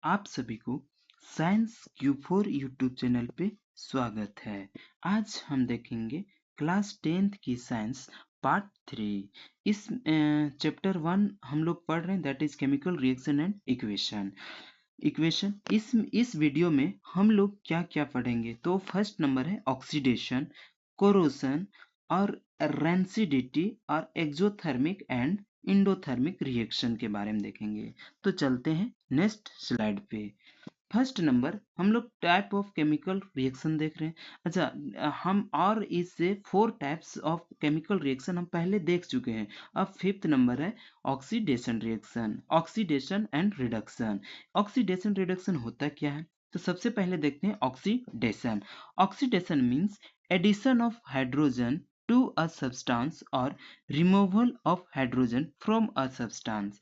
आप सभी को साइंस Q4 यूट्यूब चैनल पे स्वागत है। आज हम देखेंगे क्लास 10th की साइंस पार्ट 3। इस चैप्टर 1 हम लोग पढ़ रहे हैं, that is chemical reaction and equation. इस वीडियो में हम लोग क्या क्या पढ़ेंगे, तो फर्स्ट नंबर है ऑक्सीडेशन, कोरोशन और रेंसिडिटी और एक्सोथर्मिक एंड इंडोथर्मिक रिएक्शन के बारे में देखेंगे। तो चलते हैं नेक्स्ट स्लाइड पे। फर्स्ट नंबर हम लोग टाइप ऑफ केमिकल रिएक्शन देख रहे हैं। अच्छा, हम और इससे 4 टाइप्स ऑफ केमिकल रिएक्शन हम पहले देख चुके हैं। अब फिफ्थ नंबर है oxidation reaction, oxidation and reduction. Oxidation reduction होता क्या है, तो सबसे पहले देखते हैं oxidation. Oxidation means addition of hydrogen to a substance और removal of hydrogen from a substance.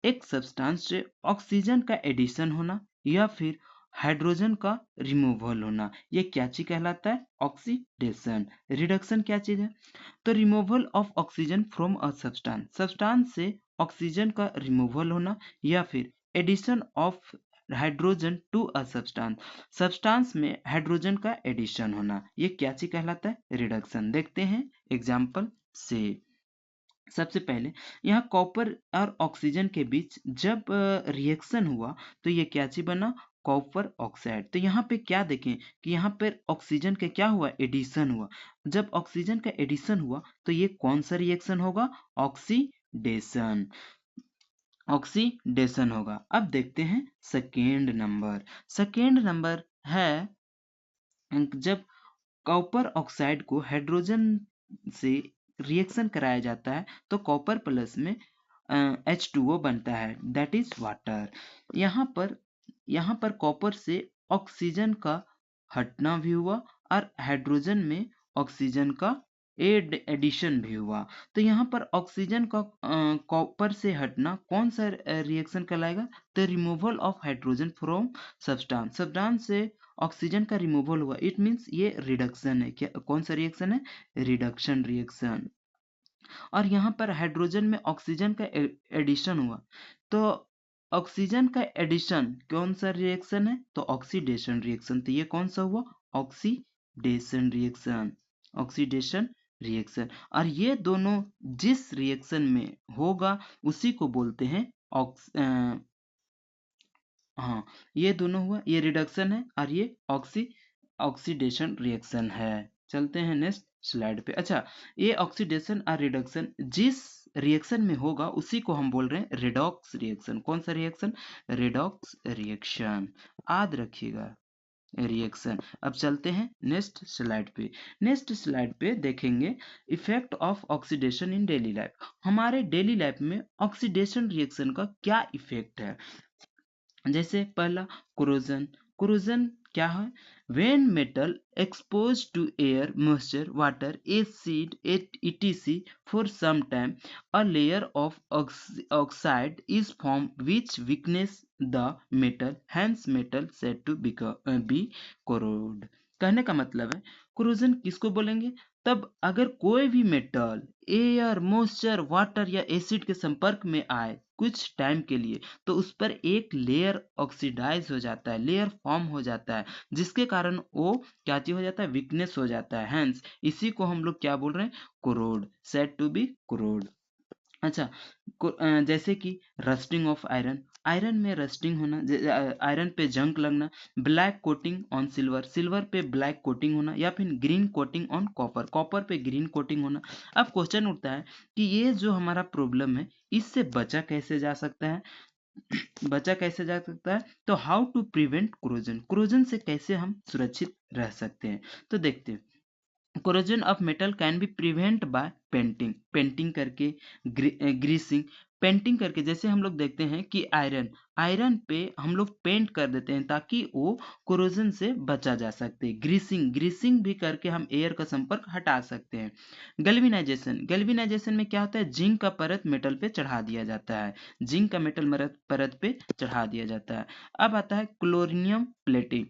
एक सब्सटेंस से ऑक्सीजन का एडिशन होना या फिर हाइड्रोजन का रिमूवल होना, ये क्या चीज कहलाता है, ऑक्सीडेशन। रिडक्शन क्या चीज है, तो removal of oxygen from a substance, substance से ऑक्सीजन का रिमूवल होना या फिर addition of hydrogen to a substance, substance में हाइड्रोजन का एडिशन होना, ये क्या चीज कहलाता है, रिडक्शन। देखते हैं एग्जाम्पल से। सबसे पहले यहाँ कॉपर और ऑक्सीजन के बीच जब रिएक्शन हुआ तो ये क्या चीज बना, कॉपर ऑक्साइड। तो यहाँ पे क्या देखें कि यहाँ पर ऑक्सीजन का क्या हुआ, एडिशन हुआ। जब ऑक्सीजन का एडिशन हुआ तो ये कौन सा रिएक्शन होगा, ऑक्सीडेशन, ऑक्सीडेशन होगा। अब देखते हैं सेकेंड नंबर। सेकेंड नंबर है जब कॉपर ऑक्साइड को हाइड्रोजन से रिएक्शन कराया जाता है तो कॉपर प्लस में H2O बनता है, दैट इज वाटर। यहाँ पर कॉपर से ऑक्सीजन का हटना भी हुआ और हाइड्रोजन में ऑक्सीजन का एडिशन भी हुआ। तो यहाँ पर ऑक्सीजन का कॉपर से हटना कौन सा रिएक्शन कहलाएगा, तो removal of hydrogen from substance, substance से ऑक्सीजन का रिमूवल हुआ, इट मींस ये रिडक्शन है। क्या, कौन सा रिएक्शन है, रिडक्शन रिएक्शन। और यहाँ पर हाइड्रोजन में ऑक्सीजन का एडिशन हुआ, तो ऑक्सीजन का एडिशन कौन सा रिएक्शन है, तो ऑक्सीडेशन रिएक्शन। तो ये कौन सा हुआ, ऑक्सीडेशन रिएक्शन, ऑक्सीडेशन रिएक्शन। और ये दोनों जिस रिएक्शन में होगा उसी को बोलते हैं हाँ, ये दोनों हुआ, ये रिडक्शन है और ये ऑक्सीडेशन रिएक्शन है। चलते हैं नेक्स्ट स्लाइड पे। अच्छा, ये ऑक्सीडेशन और रिडक्शन जिस रिएक्शन में होगा उसी को हम बोल रहे हैं रिडॉक्स रिएक्शन। कौन सा रिएक्शन, रिडॉक्स रिएक्शन, याद रखिएगा रिएक्शन। अब चलते हैं नेक्स्ट स्लाइड पे। नेक्स्ट स्लाइड पे देखेंगे effect of oxidation in daily life. हमारे डेली लाइफ में ऑक्सीडेशन रिएक्शन का क्या इफेक्ट है। जैसे पहला कोरोजन, कोरोजन क्या है, when metal exposed to air, moisture, water, acid etc for some time a layer of oxide is form which weakness the metal, hence metal said to be corroded. कहने का मतलब है corrosion किसको बोलेंगे, तब अगर कोई भी मेटल एयर, मॉइस्चर, वाटर या एसिड के संपर्क में आए कुछ टाइम के लिए तो उस पर एक लेयर ऑक्सीडाइज हो जाता है, लेयर फॉर्म हो जाता है, जिसके कारण वो क्या चीज हो जाता है, वीकनेस हो जाता है। हैंस इसी को हम लोग क्या बोल रहे हैं, corrode, said to be corrode. अच्छा, जैसे कि रस्टिंग ऑफ आयरन, आयरन में रस्टिंग होना, आयरन पे जंग लगना, black coating on silver, silver पे ब्लैक कोटिंग होना, या फिर green coating on copper, copper पे ग्रीन कोटिंग होना। अब क्वेश्चन उठता है कि ये जो हमारा प्रॉब्लम है इससे बचा कैसे जा सकता है, बचा कैसे जा सकता है, तो how to prevent corrosion, corrosion से कैसे हम सुरक्षित रह सकते हैं। तो देखते हैं, corrosion of metal can be prevent by painting, painting करके, ग्रीसिंग, पेंटिंग करके। जैसे हम लोग देखते हैं कि आयरन, आयरन पे हम लोग पेंट कर देते हैं ताकि वो कोरोजन से बचा जा सकते हैं। ग्रीसिंग, ग्रीसिंग भी करके हम एयर का संपर्क हटा सकते हैं। गैल्वेनाइजेशन, गैल्वेनाइजेशन में क्या होता है, जिंक का परत मेटल पे चढ़ा दिया जाता है, जिंक का मेटल परत पे चढ़ा दिया जाता है। अब आता है chromium plating,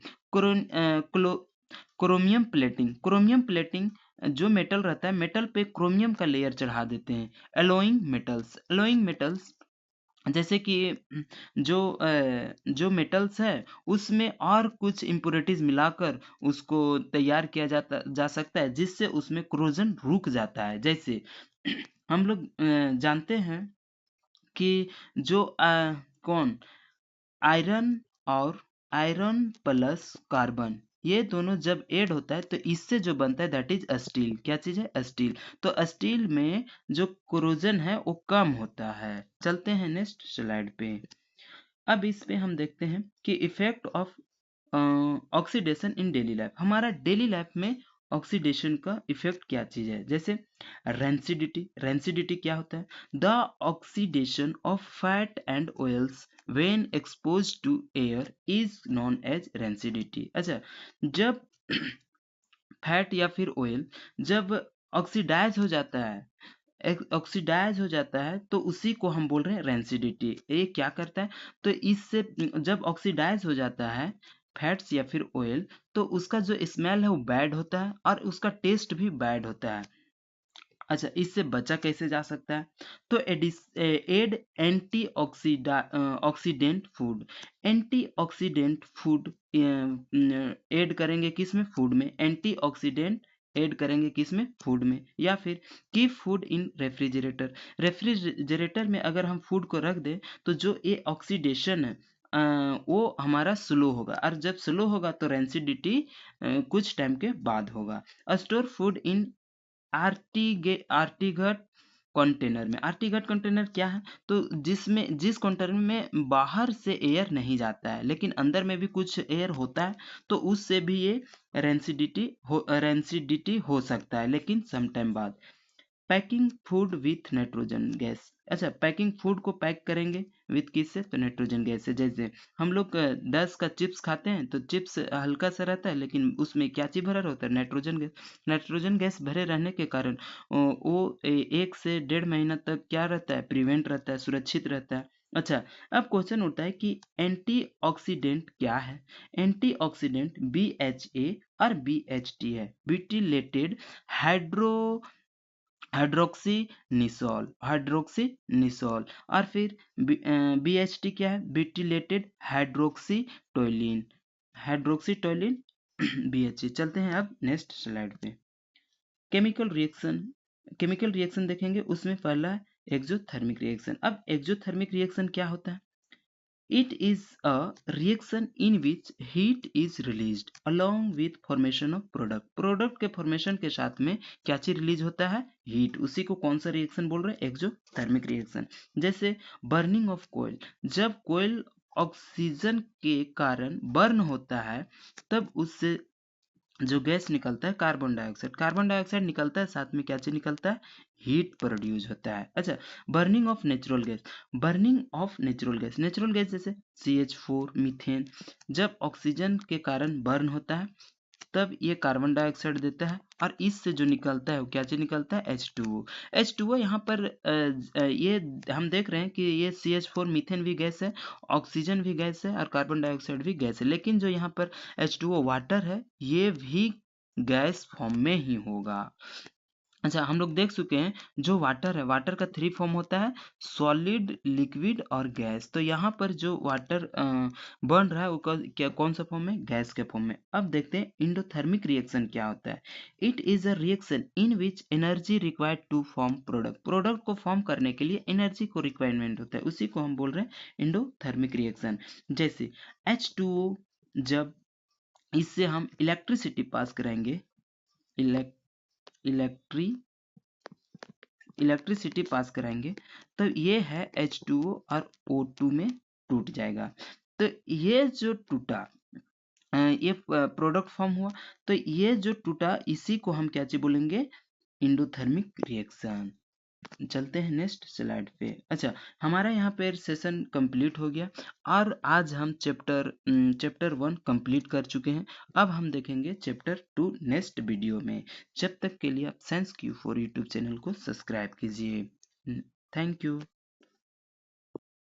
chromium plating, chromium plating जो मेटल रहता है, मेटल पे क्रोमियम का लेयर चढ़ा देते हैं। एलोइंग मेटल्स, एलोइंग मेटल्स जैसे कि जो मेटल्स है उसमें और कुछ इम्प्योरिटीज मिलाकर उसको तैयार किया जा सकता है, जिससे उसमें क्रोजन रुक जाता है। जैसे हम लोग जानते हैं कि जो कौन आयरन और आयरन प्लस कार्बन, ये दोनों जब ऐड होता है तो इससे जो बनता है दैट इज स्टील। क्या चीज है? स्टील। तो स्टील में जो कोरोजन है वो कम होता है। चलते हैं नेक्स्ट स्लाइड पे। अब इस पे हम देखते हैं कि effect of oxidation in daily life. हमारा डेली लाइफ में ऑक्सीडेशन का इफेक्ट क्या चीज है? जैसे रेंसिडिटी। रेंसिडिटी क्या होता है? The oxidation of fat and oils when exposed to air is known as rancidity. अच्छा, जब फैट या फिर ऑयल जब ऑक्सीडाइज हो जाता है, ऑक्सीडाइज हो जाता है तो उसी को हम बोल रहे हैं रेंसिडिटी। ये क्या करता है? तो इससे जब ऑक्सीडाइज हो जाता है फैट्स या फिर ऑयल, तो उसका जो स्मेल है वो बैड होता है और उसका टेस्ट भी बैड होता है। अच्छा, इससे बचा कैसे जा सकता है? तो add antioxidant food. Antioxidant food add करेंगे किस में? फूड में। एंटी ऑक्सीडेंट ऐड करेंगे किस में? फूड में। या फिर keep food in refrigerator. Refrigerator में अगर हम फूड को रख दें तो जो ये ऑक्सीडेशन है वो हमारा स्लो होगा, और जब स्लो होगा तो रेंसिडिटी कुछ टाइम के बाद होगा। स्टोर फूड इन आर्टिगट कंटेनर में। आर्टिगट कंटेनर क्या है? तो जिस कंटेनर में बाहर से एयर नहीं जाता है लेकिन अंदर में भी कुछ एयर होता है, तो उससे भी ये रेंसिडिटी हो सकता है, लेकिन सम टाइम बाद। Packing food with nitrogen gas. अच्छा, पैकिंग फूड को पैक करेंगे विथ किससे? तो नाइट्रोजन गैस से। जैसे हम लोग 10 का चिप्स खाते हैं तो चिप्स हल्का सा रहता है, लेकिन उसमें क्या चीज भरा होता है? Nitrogen gas. नाइट्रोजन गैस भरे रहने के कारण वो 1 से 1.5 महीना तक क्या रहता है? प्रिवेंट रहता है, सुरक्षित रहता है। अच्छा, अब क्वेश्चन उठता है कि एंटीऑक्सीडेंट क्या है? एंटीऑक्सीडेंट BHA और BHT है, ब्यूटिलेटेड हाइड्रो हाइड्रोक्सीनिसोल। और फिर BHT क्या है? ब्यूटिलेटेड हाइड्रोक्सीटोलिन। हाइड्रोक्सीटोलिन BHT। चलते हैं अब नेक्स्ट स्लाइड पे। Chemical reaction. केमिकल रिएक्शन देखेंगे, उसमें पहला है एक्सोथर्मिक रिएक्शन। अब एक्सोथर्मिक रिएक्शन क्या होता है? It is a reaction in which heat is released along with formation of product. Product के फॉर्मेशन के साथ में क्या चीज रिलीज होता है? हीट। उसी को कौन सा रिएक्शन बोल रहे हैं? Exothermic reaction. जैसे बर्निंग ऑफ कोयल। जब कोयल ऑक्सीजन के कारण बर्न होता है तब उससे जो गैस निकलता है कार्बन डाइऑक्साइड। कार्बन डाइऑक्साइड निकलता है, साथ में क्या चीज निकलता है? हीट प्रोड्यूस होता है। अच्छा, burning of natural gas. Burning of natural gas. Natural gas जैसे CH4, मीथेन, जब ऑक्सीजन के कारण बर्न होता है तब ये कार्बन डाइऑक्साइड देता है, और इससे जो निकलता है वो क्या चीज निकलता है? H2O। H2O यहाँ पर ये हम देख रहे हैं कि ये CH4 मीथेन भी गैस है, ऑक्सीजन भी गैस है और कार्बन डाइऑक्साइड भी गैस है, लेकिन जो यहाँ पर H2O वाटर है ये भी गैस फॉर्म में ही होगा। अच्छा, हम लोग देख चुके हैं जो वाटर है, वाटर का 3 फॉर्म होता है, सॉलिड, लिक्विड और गैस। तो यहाँ पर जो वाटर बन रहा है वो क्या कौन सा फॉर्म में? गैस के फॉर्म में। अब देखते हैं इंडोथर्मिक रिएक्शन क्या होता है। It is a reaction in which energy required to form product. Product को फॉर्म करने के लिए एनर्जी को रिक्वायरमेंट होता है, उसी को हम बोल रहे हैं इंडोथर्मिक रिएक्शन। जैसे H2O, जब इससे हम इलेक्ट्रिसिटी पास कराएंगे, इलेक्ट्री इलेक्ट्रिसिटी पास कराएंगे तो ये है H2O और O2 में टूट जाएगा। तो ये जो टूटा ये प्रोडक्ट फॉर्म हुआ, तो ये जो टूटा इसी को हम क्या चीज बोलेंगे? Endothermic reaction. चलते हैं नेक्स्ट स्लाइड पे। अच्छा, हमारा यहाँ पे सेशन कंप्लीट हो गया और आज हम चैप्टर 1 कंप्लीट कर चुके हैं। अब हम देखेंगे चैप्टर 2 नेक्स्ट वीडियो में। जब तक के लिए आप साइंस Q4 यूट्यूब चैनल को सब्सक्राइब कीजिए। Thank you.